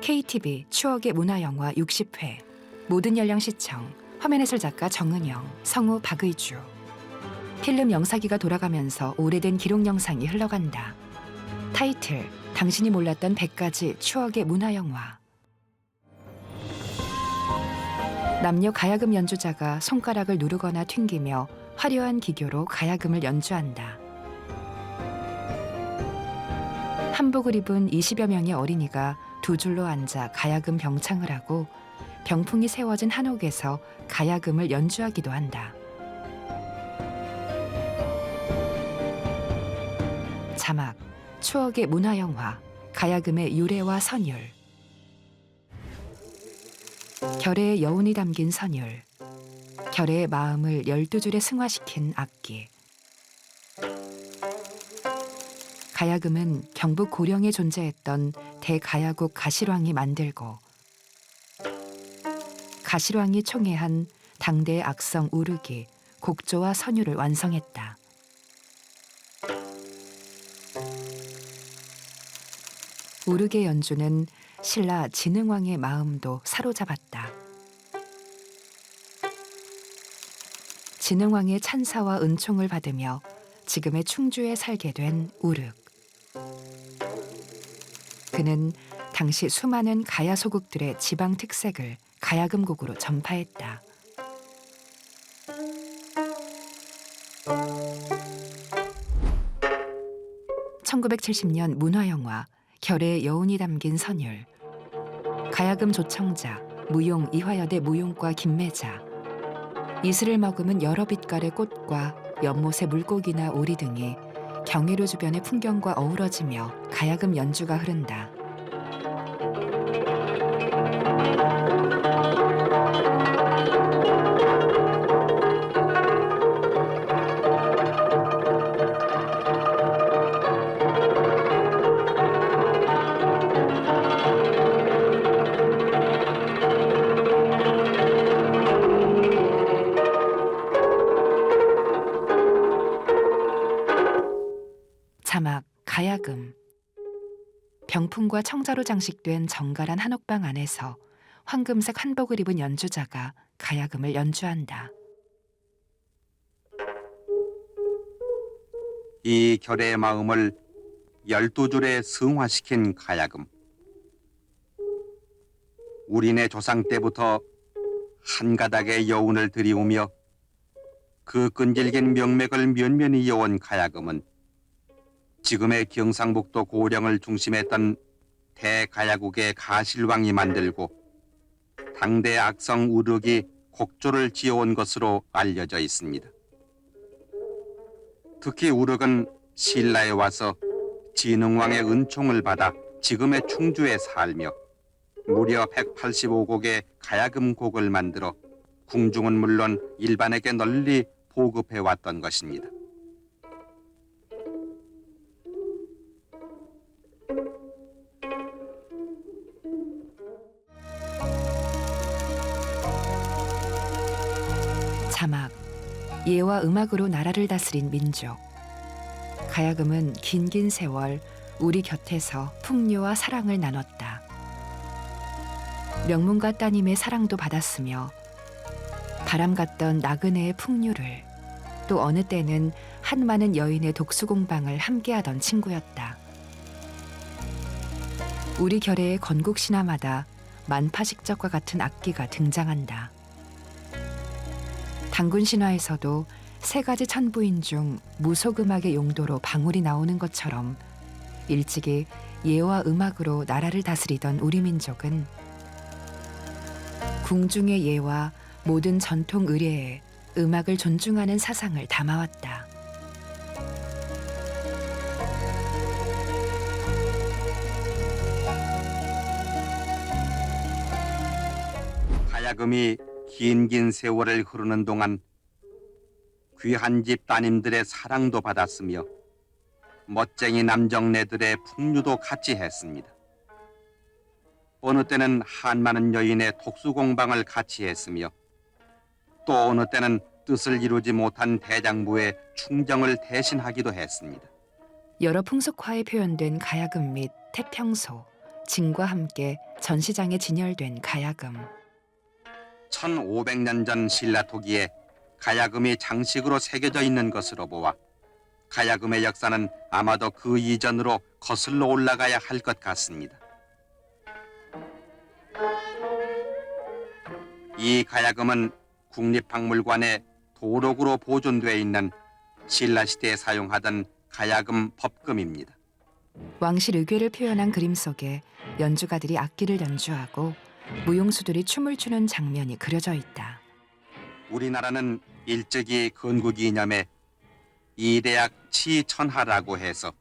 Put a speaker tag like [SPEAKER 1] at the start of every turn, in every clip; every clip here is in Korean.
[SPEAKER 1] KTV 추억의 문화영화 60회 모든 연령 시청 화면해설 작가 정은영, 성우 박의주. 필름 영사기가 돌아가면서 오래된 기록 영상이 흘러간다. 타이틀 당신이 몰랐던 100가지 추억의 문화영화. 남녀 가야금 연주자가 손가락을 누르거나 튕기며 화려한 기교로 가야금을 연주한다. 한복을 입은 20여 명의 어린이가 두 줄로 앉아 가야금 병창을 하고 병풍이 세워진 한옥에서 가야금을 연주하기도 한다. 자막, 추억의 문화영화, 가야금의 유래와 선율. 결의의 여운이 담긴 선율, 결의의 마음을 12줄에 승화시킨 악기. 가야금은 경북 고령에 존재했던 대가야국 가실왕이 만들고 가실왕이 총애한 당대의 악성 우르기, 곡조와 선율을 완성했다. 우르기의 연주는 신라 진흥왕의 마음도 사로잡았다. 진흥왕의 찬사와 은총을 받으며 지금의 충주에 살게 된 우륵. 그는 당시 수많은 가야 소극들의 지방 특색을 가야금곡으로 전파했다. (1970년) 문화영화 결의의 여운이 담긴 선율. 가야금 조청자, 무용 이화여대 무용과 김매자. 이슬을 머금은 여러 빛깔의 꽃과 연못의 물고기나 오리 등이 경회로 주변의 풍경과 어우러지며 가야금 연주가 흐른다. 자막, 가야금. 병풍과 청자로 장식된 정갈한 한옥방 안에서 황금색 한복을 입은 연주자가 가야금을 연주한다.
[SPEAKER 2] 이 결의 마음을 12줄에 승화시킨 가야금. 우리네 조상 때부터 한 가닥의 여운을 들이우며 그 끈질긴 명맥을 면면히 이어온 가야금은 지금의 경상북도 고령을 중심했던 대가야국의 가실왕이 만들고 당대 악성 우륵이 곡조를 지어온 것으로 알려져 있습니다. 특히 우륵은 신라에 와서 진흥왕의 은총을 받아 지금의 충주에 살며 무려 185곡의 가야금곡을 만들어 궁중은 물론 일반에게 널리 보급해 왔던 것입니다.
[SPEAKER 1] 자막, 예와 음악으로 나라를 다스린 민족. 가야금은 긴 세월 우리 곁에서 풍요와 사랑을 나눴다. 명문가 따님의 사랑도 받았으며 바람 같던 나그네의 풍류를, 또 어느 때는 한많은 여인의 독수공방을 함께하던 친구였다. 우리 결의의 건국신화마다 만파식적과 같은 악기가 등장한다. 당군신화에서도 세 가지 천부인 중 무속음악의 용도로 방울이 나오는 것처럼 일찍이 예와 음악으로 나라를 다스리던 우리 민족은 궁중의 예와 모든 전통 의례에 음악을 존중하는 사상을 담아왔다.
[SPEAKER 2] 가야금이 긴 세월을 흐르는 동안 귀한 집 따님들의 사랑도 받았으며 멋쟁이 남정네들의 풍류도 같이 했습니다. 어느 때는 한많은 여인의 독수공방을 같이 했으며 또 어느 때는 뜻을 이루지 못한 대장부의 충정을 대신하기도 했습니다.
[SPEAKER 1] 여러 풍속화에 표현된 가야금 및 태평소, 징과 함께 전시장에 진열된 가야금.
[SPEAKER 2] 1500년 전 신라 토기에 가야금이 장식으로 새겨져 있는 것으로 보아 가야금의 역사는 아마도 그 이전으로 거슬러 올라가야 할 것 같습니다. 이 가야금은 국립박물관에 도록으로 보존되어 있는 신라시대에 사용하던 가야금 법금입니다.
[SPEAKER 1] 왕실 의궤를 표현한 그림 속에 연주가들이 악기를 연주하고 무용수들이 춤을 추는 장면이 그려져 있다.
[SPEAKER 2] 우리나라는 일찍이 건국 이념에 이대학 치천하라고 해서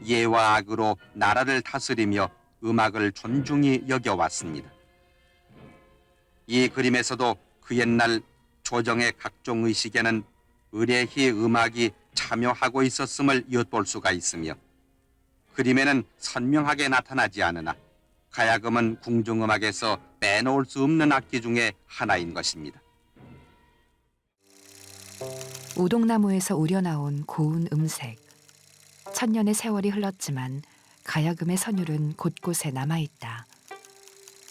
[SPEAKER 2] 예와 악으로 나라를 다스리며 음악을 존중히 여겨왔습니다. 이 그림에서도 그 옛날 조정의 각종 의식에는 의례히 음악이 참여하고 있었음을 엿볼 수가 있으며 그림에는 선명하게 나타나지 않으나 가야금은 궁중음악에서 빼놓을 수 없는 악기 중에 하나인 것입니다.
[SPEAKER 1] 오동나무에서 우려나온 고운 음색. 천년의 세월이 흘렀지만 가야금의 선율은 곳곳에 남아있다.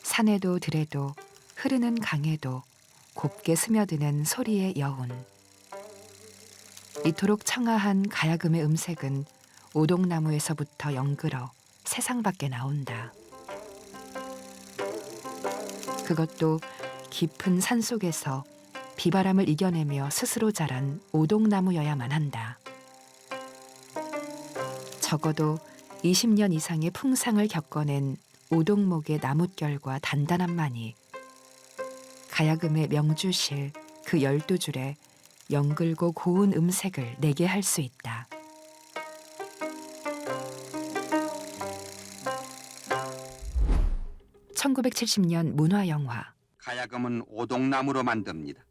[SPEAKER 1] 산에도 들에도 흐르는 강에도 곱게 스며드는 소리의 여운. 이토록 청아한 가야금의 음색은 오동나무에서부터 연그러 세상 밖에 나온다. 그것도 깊은 산속에서 비바람을 이겨내며 스스로 자란 오동나무여야만 한다. 적어도 20년 이상의 풍상을 겪어낸 오동목의 나뭇결과 단단함만이 가야금의 명주실 그 12줄에 연글고 고운 음색을 내게 할 수 있다. (1970년) 문화영화.
[SPEAKER 2] 가야금은 오동나무로 만듭니다.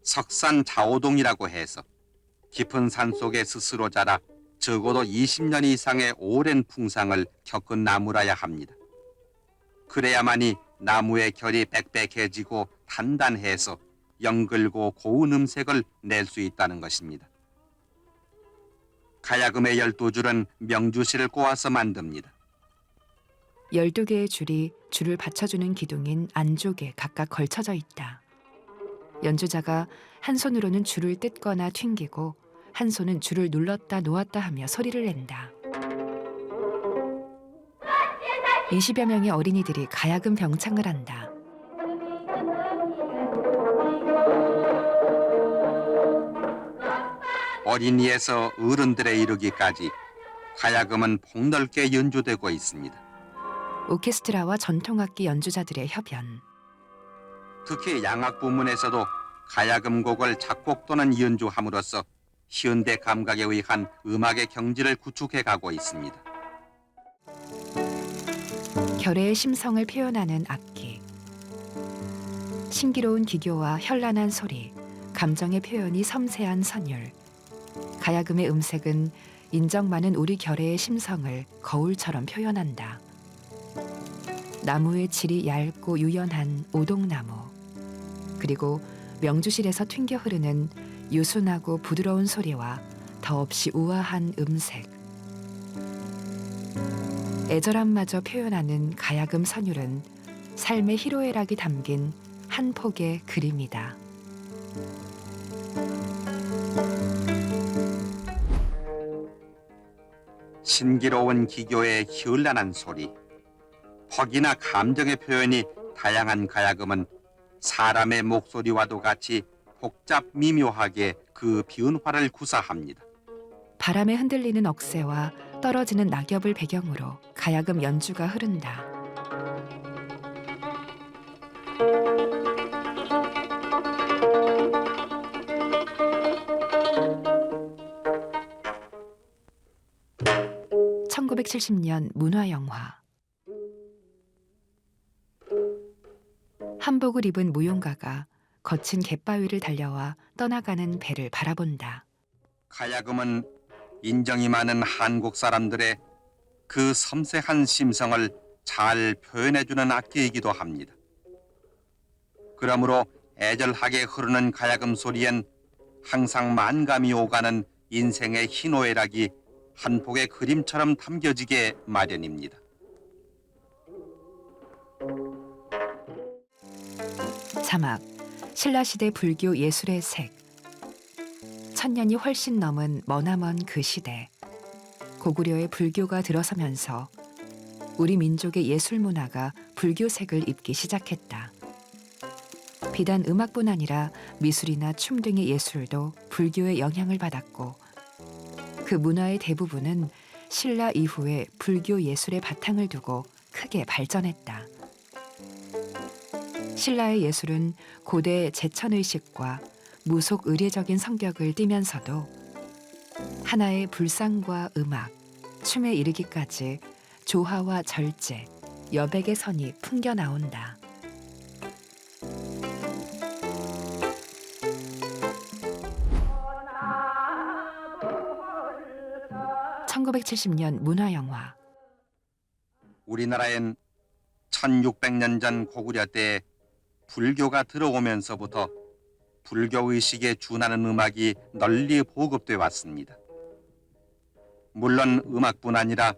[SPEAKER 2] 석산 자오동이라고 해서 깊은 산 속에 스스로 자라 적어도 20년 이상의 오랜 풍상을 겪은 나무라야 합니다. 그래야만이 나무의 결이 빽빽해지고 단단해서 연글고 고운 음색을 낼 수 있다는 것입니다. 가야금의 12줄은 명주실을 꼬아서 만듭니다.
[SPEAKER 1] 12개의 줄이 줄을 받쳐주는 기둥인 안쪽에 각각 걸쳐져 있다. 연주자가 한 손으로는 줄을 뜯거나 튕기고 한 손은 줄을 눌렀다 놓았다 하며 소리를 낸다. 20여 명의 어린이들이 가야금 병창을 한다.
[SPEAKER 2] 어린이에서 어른들에 이르기까지 가야금은 폭넓게 연주되고 있습니다.
[SPEAKER 1] 오케스트라와 전통악기 연주자들의 협연.
[SPEAKER 2] 특히 양악 부문에서도 가야금 곡을 작곡 또는 연주함으로써 현대 감각에 의한 음악의 경지를 구축해 가고 있습니다.
[SPEAKER 1] 결의의 심성을 표현하는 악기. 신기로운 기교와 현란한 소리, 감정의 표현이 섬세한 선율. 가야금의 음색은 인정 많은 우리 결의의 심성을 거울처럼 표현한다. 나무의 질이 얇고 유연한 오동나무, 그리고 명주실에서 튕겨 흐르는 유순하고 부드러운 소리와 더없이 우아한 음색. 애절함마저 표현하는 가야금 선율은 삶의 희로애락이 담긴 한 폭의 그림이다.
[SPEAKER 2] 신기로운 기교의 현란한 소리, 퍽이나 감정의 표현이 다양한 가야금은 사람의 목소리와도 같이 복잡 미묘하게 그 변화를 구사합니다.
[SPEAKER 1] 바람에 흔들리는 억새와 떨어지는 낙엽을 배경으로 가야금 연주가 흐른다. (1970년) 문화영화. 한복을 입은 무용가가 거친 갯바위를 달려와 떠나가는 배를 바라본다.
[SPEAKER 2] 가야금은 인정이 많은 한국 사람들의 그 섬세한 심성을 잘 표현해주는 악기이기도 합니다. 그러므로 애절하게 흐르는 가야금 소리엔 항상 만감이 오가는 인생의 희노애락이 한 폭의 그림처럼 담겨지게 마련입니다.
[SPEAKER 1] 자막 신라시대 불교 예술의 색. 천년이 훨씬 넘은 머나먼 그 시대. 고구려의 불교가 들어서면서 우리 민족의 예술 문화가 불교색을 입기 시작했다. 비단 음악뿐 아니라 미술이나 춤 등의 예술도 불교의 영향을 받았고 그 문화의 대부분은 신라 이후에 불교 예술의 바탕을 두고 크게 발전했다. 신라의 예술은 고대 제천의식과 무속 의례적인 성격을 띠면서도 하나의 불상과 음악, 춤에 이르기까지 조화와 절제, 여백의 선이 풍겨 나온다. (1970년) 문화영화.
[SPEAKER 2] 우리나라엔 1600년 전 고구려 때 불교가 들어오면서부터 불교 의식에 준하는 음악이 널리 보급돼 왔습니다. 물론 음악뿐 아니라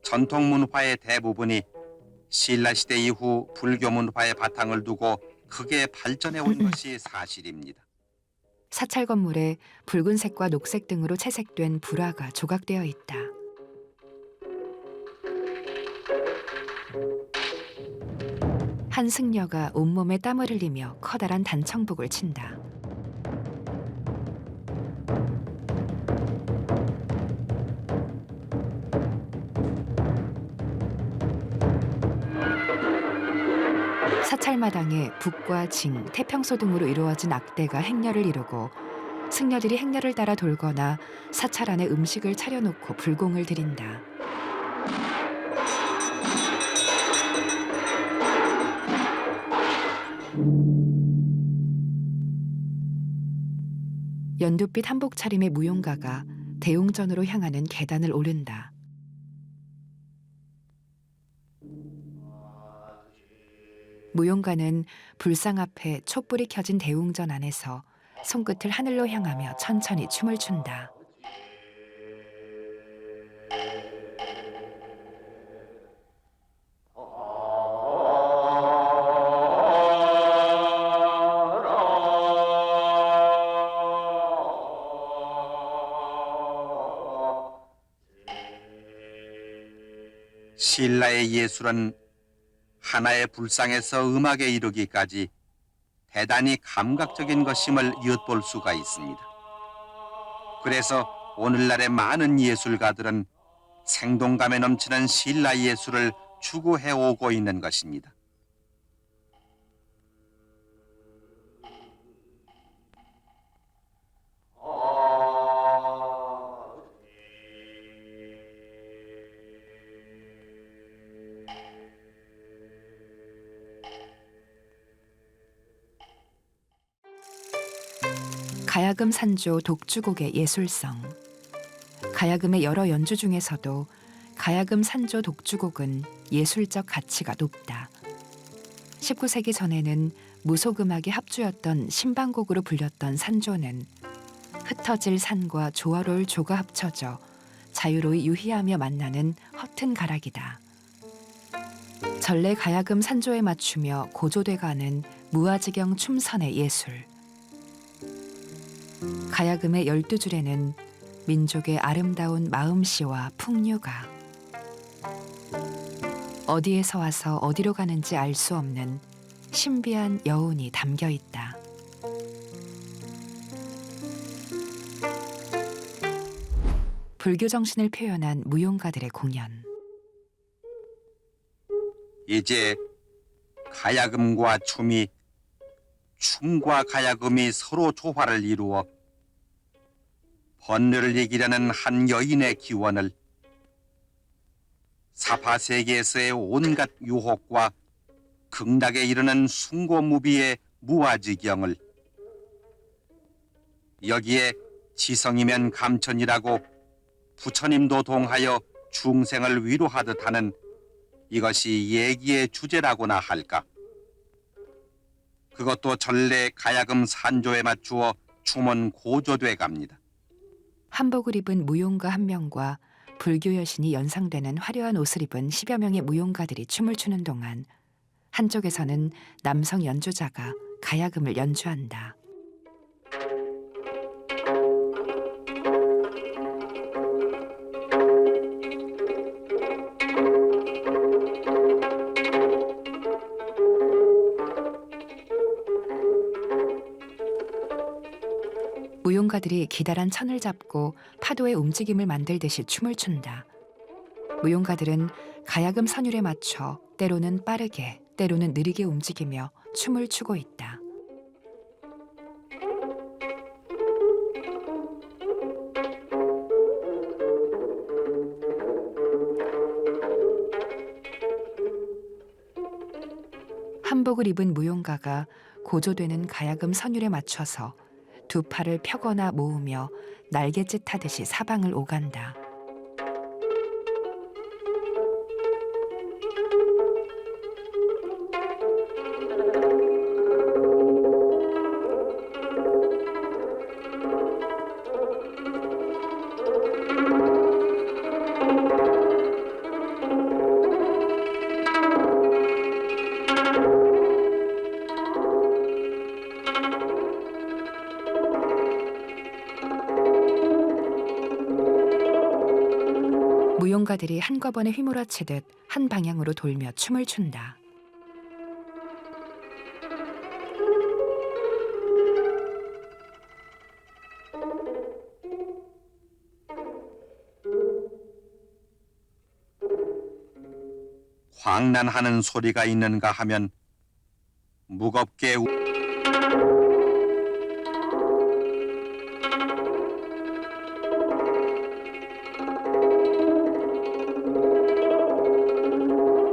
[SPEAKER 2] 전통 문화의 대부분이 신라 시대 이후 불교 문화의 바탕을 두고 크게 발전해 온 것이 사실입니다.
[SPEAKER 1] 사찰 건물에 붉은색과 녹색 등으로 채색된 불화가 조각되어 있다. 한 승려가 온몸에 땀을 흘리며 커다란 단청북을 친다. 사찰마당에 북과 징, 태평소 등으로 이루어진 악대가 행렬을 이루고 승려들이 행렬을 따라 돌거나 사찰 안에 음식을 차려놓고 불공을 드린다. 연두빛 한복 차림의 무용가가 대웅전으로 향하는 계단을 오른다. 무용가는 불상 앞에 촛불이 켜진 대웅전 안에서 손끝을 하늘로 향하며 천천히 춤을 춘다.
[SPEAKER 2] 신라의 예술은 하나의 불상에서 음악에 이르기까지 대단히 감각적인 것임을 엿볼 수가 있습니다. 그래서 오늘날의 많은 예술가들은 생동감에 넘치는 신라 예술을 추구해 오고 있는 것입니다.
[SPEAKER 1] 가야금 산조 독주곡의 예술성. 가야금의 여러 연주 중에서도 가야금 산조 독주곡은 예술적 가치가 높다. 19세기 전에는 무속음악의 합주였던 신방곡으로 불렸던 산조는 흩어질 산과 조화로울 조가 합쳐져 자유로이 유희하며 만나는 허튼 가락이다. 전래 가야금 산조에 맞추며 고조돼가는 무아지경 춤선의 예술. 가야금의 12줄에는 민족의 아름다운 마음씨와 풍류가, 어디에서 와서 어디로 가는지 알 수 없는 신비한 여운이 담겨 있다. 불교 정신을 표현한 무용가들의 공연.
[SPEAKER 2] 이제 가야금과 춤이, 춤과 가야금이 서로 조화를 이루어 번뇌를 이기려는 한 여인의 기원을, 사파세계에서의 온갖 유혹과 극락에 이르는 숭고무비의 무아지경을, 여기에 지성이면 감천이라고 부처님도 동하여 중생을 위로하듯 하는 이것이 얘기의 주제라고나 할까. 그것도 전래 가야금 산조에 맞추어 춤은 고조돼 갑니다.
[SPEAKER 1] 한복을 입은 무용가 한 명과 불교 여신이 연상되는 화려한 옷을 입은 10여 명의 무용가들이 춤을 추는 동안 한쪽에서는 남성 연주자가 가야금을 연주한다. 무용가들이 기다란 천을 잡고 파도의 움직임을 만들듯이 춤을 춘다. 무용가들은 가야금 선율에 맞춰 때로는 빠르게, 때로는 느리게 움직이며 춤을 추고 있다. 한복을 입은 무용가가 고조되는 가야금 선율에 맞춰서 두 팔을 펴거나 모으며 날갯짓 하듯이 사방을 오간다. 무용가들이 한꺼번에 휘몰아치듯 한 방향으로 돌며 춤을 춘다.
[SPEAKER 2] 황난하는 소리가 있는가 하면 무겁게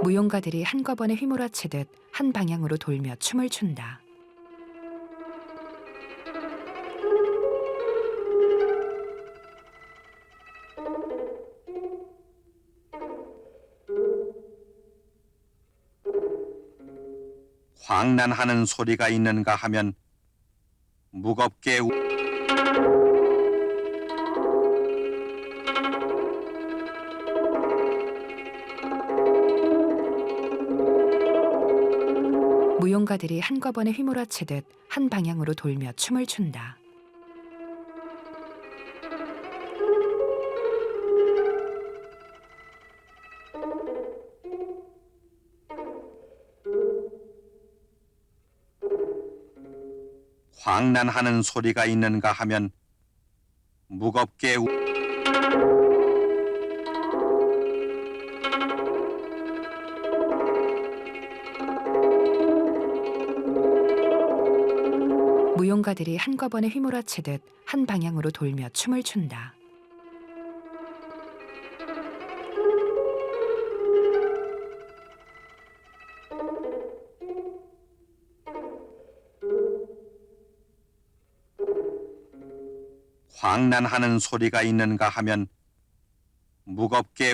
[SPEAKER 1] 무용가들이 한꺼번에 휘몰아치듯 한 방향으로 돌며 춤을 춘다.
[SPEAKER 2] 황난하는 소리가 있는가 하면 무겁게
[SPEAKER 1] 무용가들이 한꺼번에 휘몰아치듯 한 방향으로 돌며 춤을 춘다.
[SPEAKER 2] 황난하는 소리가 있는가 하면 무겁게
[SPEAKER 1] 무용가들이 한꺼번에 휘몰아치듯 한 방향으로 돌며 춤을 춘다.
[SPEAKER 2] 황난하는 소리가 있는가 하면 무겁게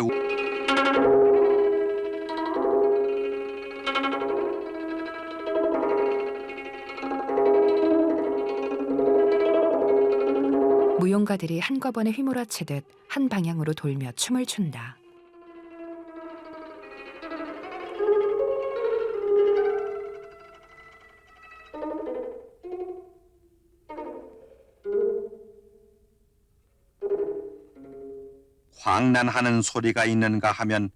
[SPEAKER 1] 무용가들이 한꺼번에 휘몰아치듯 한 방향으로 돌며 춤을 춘다.
[SPEAKER 2] 황난하는 소리가 있는가 하면